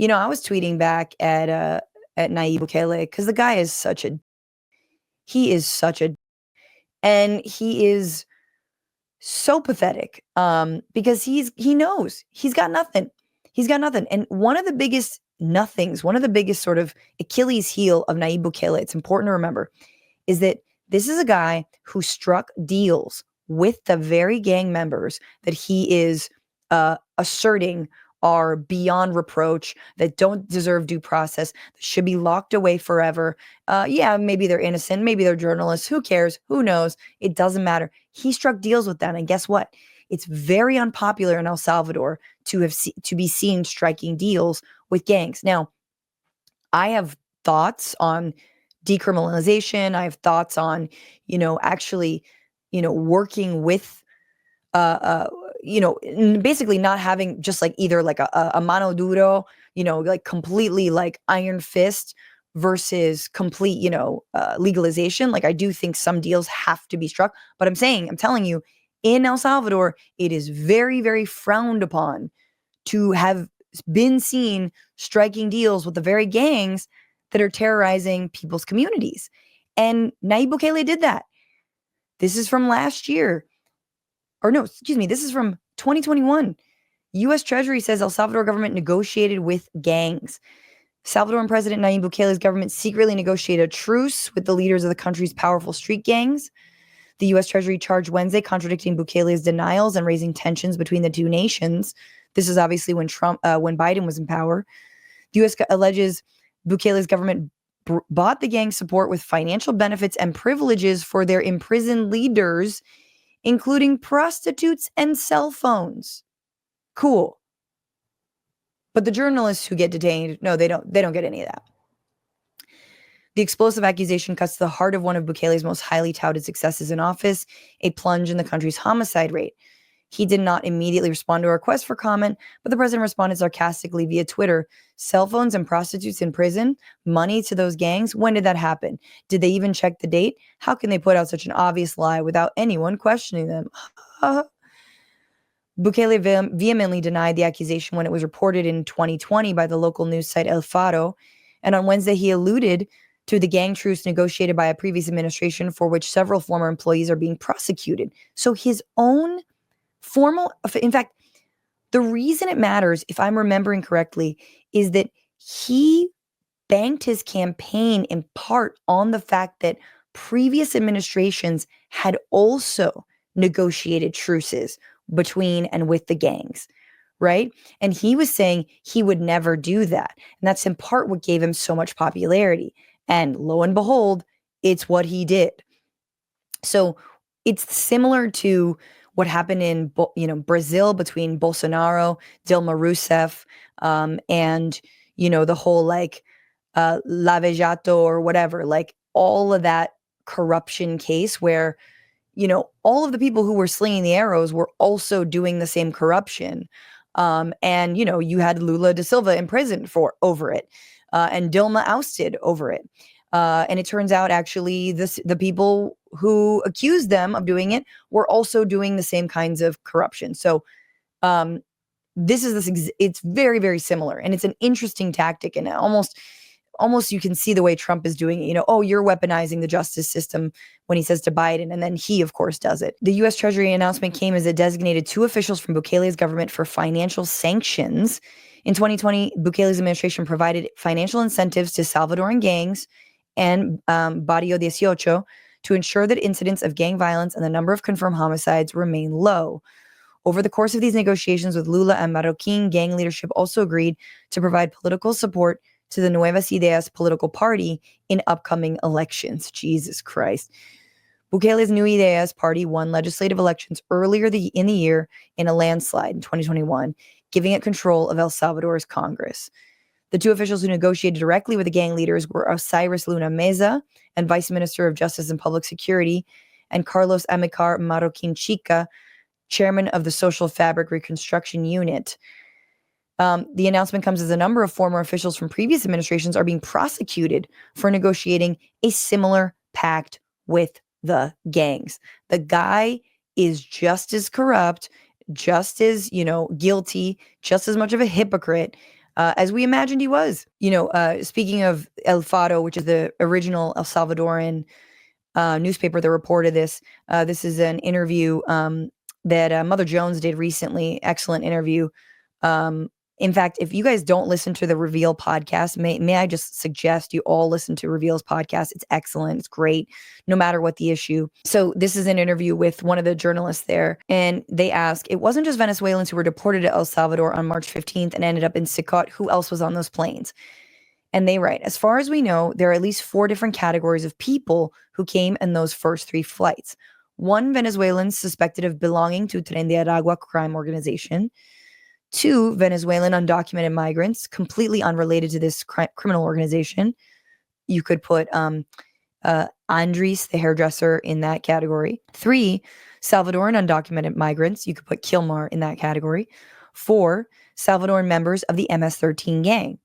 I was tweeting back at Nayib Bukele because the guy is he is such a, and he is so pathetic. Because he knows he's got nothing. He's got nothing. And one of the biggest nothings, one of the biggest sort of Achilles heel of Nayib Bukele, it's important to remember, is that this is a guy who struck deals with the very gang members that he is asserting are beyond reproach, that don't deserve due process, that should be locked away forever. Yeah, maybe they're innocent, maybe they're journalists. Who cares? Who knows? It doesn't matter. He struck deals with them, and guess what? It's very unpopular in El Salvador to be seen striking deals with gangs. Now, I have thoughts on decriminalization. I have thoughts on, actually, working with, basically not having just like either like a mano duro, like completely like iron fist versus complete, legalization. Like I do think some deals have to be struck, but I'm telling you, in El Salvador, it is very, very frowned upon to have been seen striking deals with the very gangs that are terrorizing people's communities. And Nayib Bukele did that. This is from last year. Or no, excuse me, this is from 2021. U.S. Treasury says El Salvador government negotiated with gangs. Salvadoran President Nayib Bukele's government secretly negotiated a truce with the leaders of the country's powerful street gangs. The U.S. Treasury charged Wednesday, contradicting Bukele's denials and raising tensions between the two nations. This is obviously when Biden was in power. The U.S. alleges Bukele's government bought the gang support with financial benefits and privileges for their imprisoned leaders, including prostitutes and cell phones. Cool. But the journalists who get detained, no, they don't get any of that. The explosive accusation cuts to the heart of one of Bukele's most highly touted successes in office, a plunge in the country's homicide rate. He did not immediately respond to a request for comment, but the president responded sarcastically via Twitter. Cell phones and prostitutes in prison? Money to those gangs? When did that happen? Did they even check the date? How can they put out such an obvious lie without anyone questioning them? Bukele vehemently denied the accusation when it was reported in 2020 by the local news site El Faro. And on Wednesday, he alluded to the gang truce negotiated by a previous administration for which several former employees are being prosecuted. So his own in fact, the reason it matters, if I'm remembering correctly, is that he banked his campaign in part on the fact that previous administrations had also negotiated truces between and with the gangs, right? And he was saying he would never do that. And that's in part what gave him so much popularity. And lo and behold, it's what he did. So it's similar to what happened in Brazil between Bolsonaro, Dilma Rousseff, and the whole like Lave Jato or whatever, like all of that corruption case where all of the people who were slinging the arrows were also doing the same corruption, and you had Lula da Silva imprisoned over it, and Dilma ousted over it. And it turns out actually the people who accused them of doing it were also doing the same kinds of corruption. So it's very, very similar. And it's an interesting tactic. And almost you can see the way Trump is doing it. Oh, you're weaponizing the justice system when he says to Biden. And then he, of course, does it. The U.S. Treasury announcement came as it designated 2 officials from Bukele's government for financial sanctions. In 2020, Bukele's administration provided financial incentives to Salvadoran gangs and Barrio 18 to ensure that incidents of gang violence and the number of confirmed homicides remain low. Over the course of these negotiations with Lula and Marroquin, gang leadership also agreed to provide political support to the Nuevas Ideas political party in upcoming elections. Jesus Christ. Bukele's New Ideas party won legislative elections earlier in the year in a landslide in 2021, giving it control of El Salvador's Congress. The 2 officials who negotiated directly with the gang leaders were Osiris Luna Meza and Vice Minister of Justice and Public Security, and Carlos Amilcar Marroquin Chica, chairman of the Social Fabric Reconstruction Unit. The announcement comes as a number of former officials from previous administrations are being prosecuted for negotiating a similar pact with the gangs. The guy is just as corrupt, just as, guilty, just as much of a hypocrite as we imagined he was. Speaking of El Faro, which is the original El Salvadoran newspaper that reported this. This is an interview that Mother Jones did recently. Excellent interview. In fact, if you guys don't listen to the Reveal podcast, may I just suggest you all listen to Reveal's podcast. It's excellent. It's great, no matter what the issue. So this is an interview with one of the journalists there, and they ask, it wasn't just Venezuelans who were deported to El Salvador on March 15th and ended up in CECOT. Who else was on those planes? And they write, as far as we know, there are at least 4 different categories of people who came in those first 3 flights. 1 Venezuelan suspected of belonging to Tren de Aragua crime organization. 2 Venezuelan undocumented migrants, completely unrelated to this criminal organization. You could put Andres, the hairdresser, in that category. 3 Salvadoran undocumented migrants. You could put Kilmar in that category. 4 Salvadoran members of the MS-13 gang.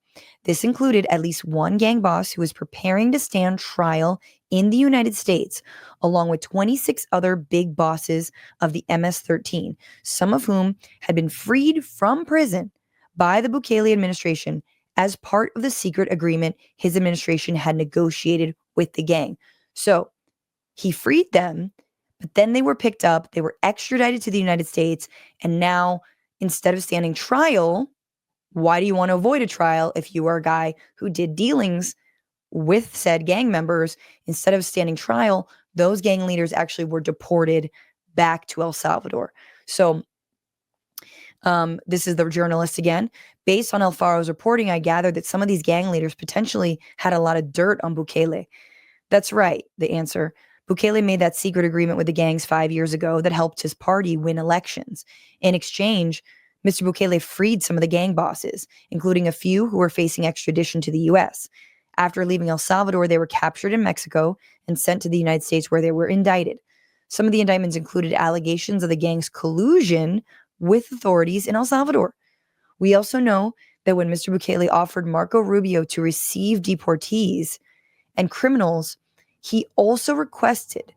This included at least 1 gang boss who was preparing to stand trial in the United States, along with 26 other big bosses of the MS-13, some of whom had been freed from prison by the Bukele administration as part of the secret agreement his administration had negotiated with the gang. So he freed them, but then they were picked up, they were extradited to the United States, and now instead of standing trial, why do you want to avoid a trial if you are a guy who did dealings with said gang members? Instead of standing trial, those gang leaders actually were deported back to El Salvador. So this is the journalist again. Based on El Faro's reporting, I gathered that some of these gang leaders potentially had a lot of dirt on Bukele. That's right, the answer. Bukele made that secret agreement with the gangs 5 years ago that helped his party win elections. In exchange, Mr. Bukele freed some of the gang bosses, including a few who were facing extradition to the U.S. After leaving El Salvador, they were captured in Mexico and sent to the United States, where they were indicted. Some of the indictments included allegations of the gang's collusion with authorities in El Salvador. We also know that when Mr. Bukele offered Marco Rubio to receive deportees and criminals, he also requested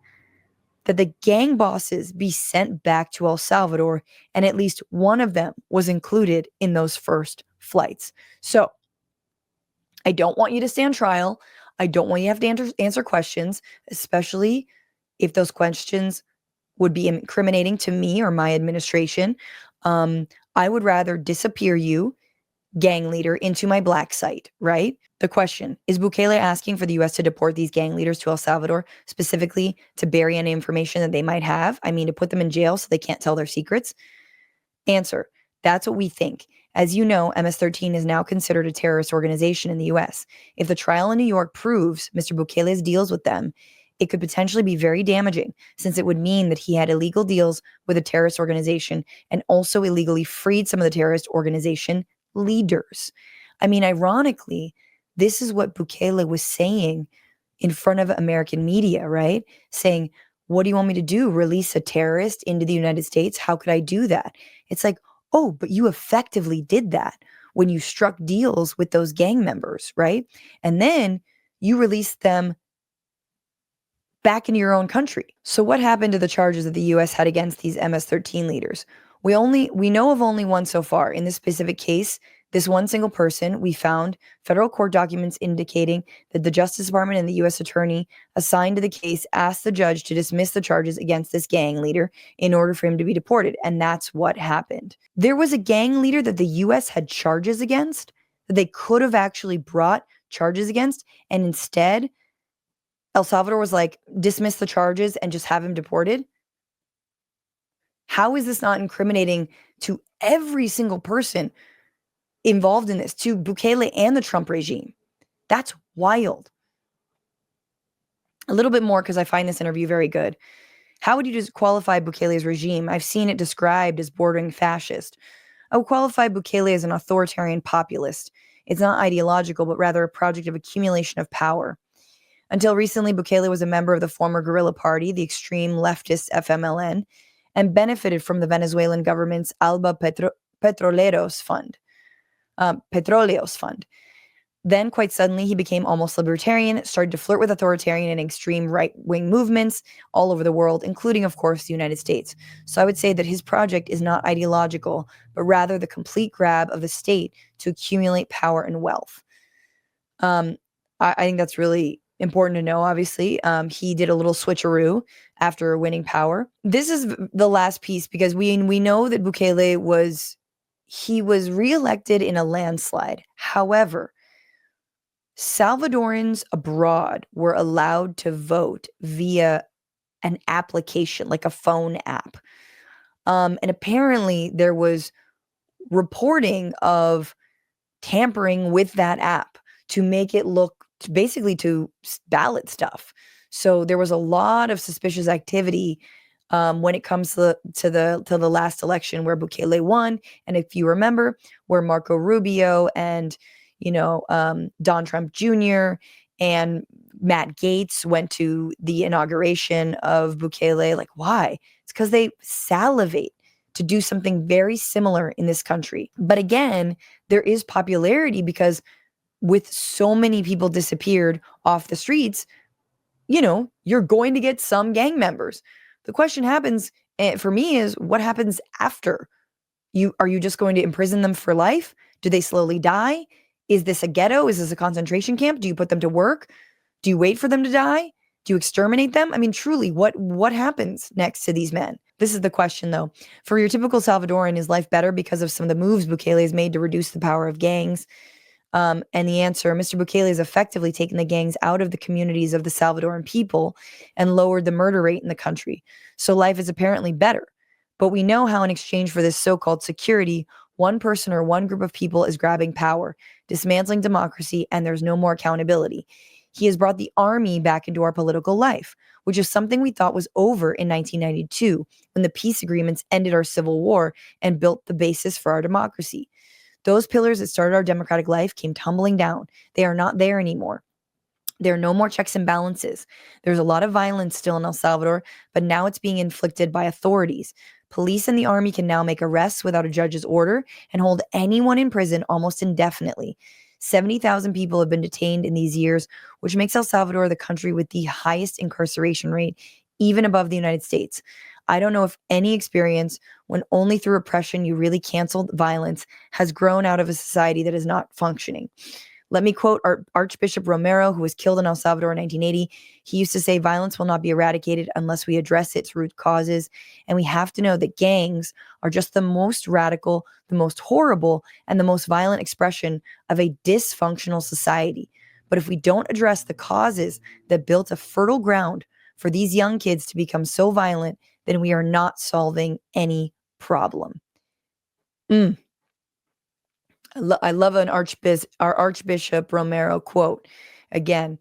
that the gang bosses be sent back to El Salvador, and at least one of them was included in those first flights. So I don't want you to stand trial. I don't want you to have to answer questions, especially if those questions would be incriminating to me or my administration. I would rather disappear you, gang leader, into my black site, right? The question, is Bukele asking for the U.S. to deport these gang leaders to El Salvador, specifically to bury any information that they might have? I mean, to put them in jail so they can't tell their secrets? Answer, that's what we think. As you know, MS-13 is now considered a terrorist organization in the U.S. If the trial in New York proves Mr. Bukele's deals with them, it could potentially be very damaging, since it would mean that he had illegal deals with a terrorist organization and also illegally freed some of the terrorist organization leaders. I mean, ironically, this is what Bukele was saying in front of American media, right? Saying, what do you want me to do? Release a terrorist into the United States? How could I do that? It's like, oh, but you effectively did that when you struck deals with those gang members, right? And then you released them back into your own country. So what happened to the charges that the U.S. had against these MS-13 leaders? We know of only one so far. In this specific case, this one single person, we found federal court documents indicating that the Justice Department and the U.S. attorney assigned to the case asked the judge to dismiss the charges against this gang leader in order for him to be deported. And that's what happened. There was a gang leader that the U.S. had charges against, that they could have actually brought charges against, and instead El Salvador was like, dismiss the charges and just have him deported. How is this not incriminating to every single person involved in this, to Bukele and the Trump regime? That's wild. A little bit more, because I find this interview very good. How would you just qualify Bukele's regime? I've seen it described as bordering fascist. I would qualify Bukele as an authoritarian populist. It's not ideological, but rather a project of accumulation of power. Until recently, Bukele was a member of the former guerrilla party, the extreme leftist FMLN, and benefited from the Venezuelan government's Alba Petroleros Fund. Then, quite suddenly, he became almost libertarian, started to flirt with authoritarian and extreme right-wing movements all over the world, including, of course, the United States. So I would say that his project is not ideological, but rather the complete grab of the state to accumulate power and wealth. Um, I think that's really important to know, obviously. He did a little switcheroo after winning power. This is the last piece because we know that Bukele was reelected in a landslide. However, Salvadorans abroad were allowed to vote via an application, like a phone app. And apparently there was reporting of tampering with that app to make it look basically to ballot stuff. So there was a lot of suspicious activity when it comes to the last election where Bukele won, and if you remember, where Marco Rubio and Don Trump Jr. and Matt Gaetz went to the inauguration of Bukele. Like, why? It's because they salivate to do something very similar in this country. But again, there is popularity because with so many people disappeared off the streets, you're going to get some gang members. The question happens for me is what happens after? Are you just going to imprison them for life? Do they slowly die? Is this a ghetto? Is this a concentration camp? Do you put them to work? Do you wait for them to die? Do you exterminate them? I mean, truly, what happens next to these men? This is the question, though. For your typical Salvadoran, is life better because of some of the moves Bukele has made to reduce the power of gangs? And the answer, Mr. Bukele has effectively taken the gangs out of the communities of the Salvadoran people and lowered the murder rate in the country. So life is apparently better. But we know how in exchange for this so-called security, one person or one group of people is grabbing power, dismantling democracy, and there's no more accountability. He has brought the army back into our political life, which is something we thought was over in 1992 when the peace agreements ended our civil war and built the basis for our democracy. Those pillars that started our democratic life came tumbling down. They are not there anymore. There are no more checks and balances. There's a lot of violence still in El Salvador, but now it's being inflicted by authorities. Police and the army can now make arrests without a judge's order and hold anyone in prison almost indefinitely. 70,000 people have been detained in these years, which makes El Salvador the country with the highest incarceration rate, even above the United States. I don't know if any experience when only through oppression you really canceled violence has grown out of a society that is not functioning. Let me quote Archbishop Romero, who was killed in El Salvador in 1980. He used to say, violence will not be eradicated unless we address its root causes. And we have to know that gangs are just the most radical, the most horrible, and the most violent expression of a dysfunctional society. But if we don't address the causes that built a fertile ground for these young kids to become so violent, then we are not solving any problem. I love our Archbishop Romero quote. Again,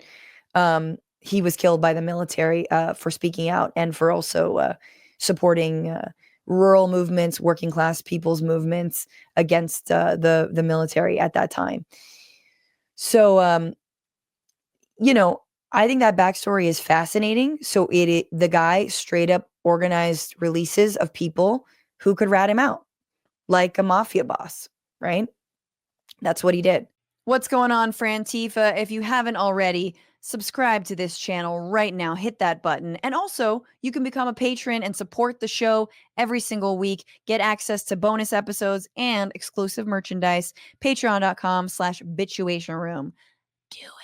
he was killed by the military for speaking out and for also supporting rural movements, working class people's movements against the military at that time. So, I think that backstory is fascinating. So the guy straight up organized releases of people who could rat him out, like a mafia boss, right? That's what he did. What's going on, Frantifa? If you haven't already, subscribe to this channel right now. Hit that button. And also, you can become a patron and support the show every single week. Get access to bonus episodes and exclusive merchandise. Patreon.com/Bitchuation Room. Do it.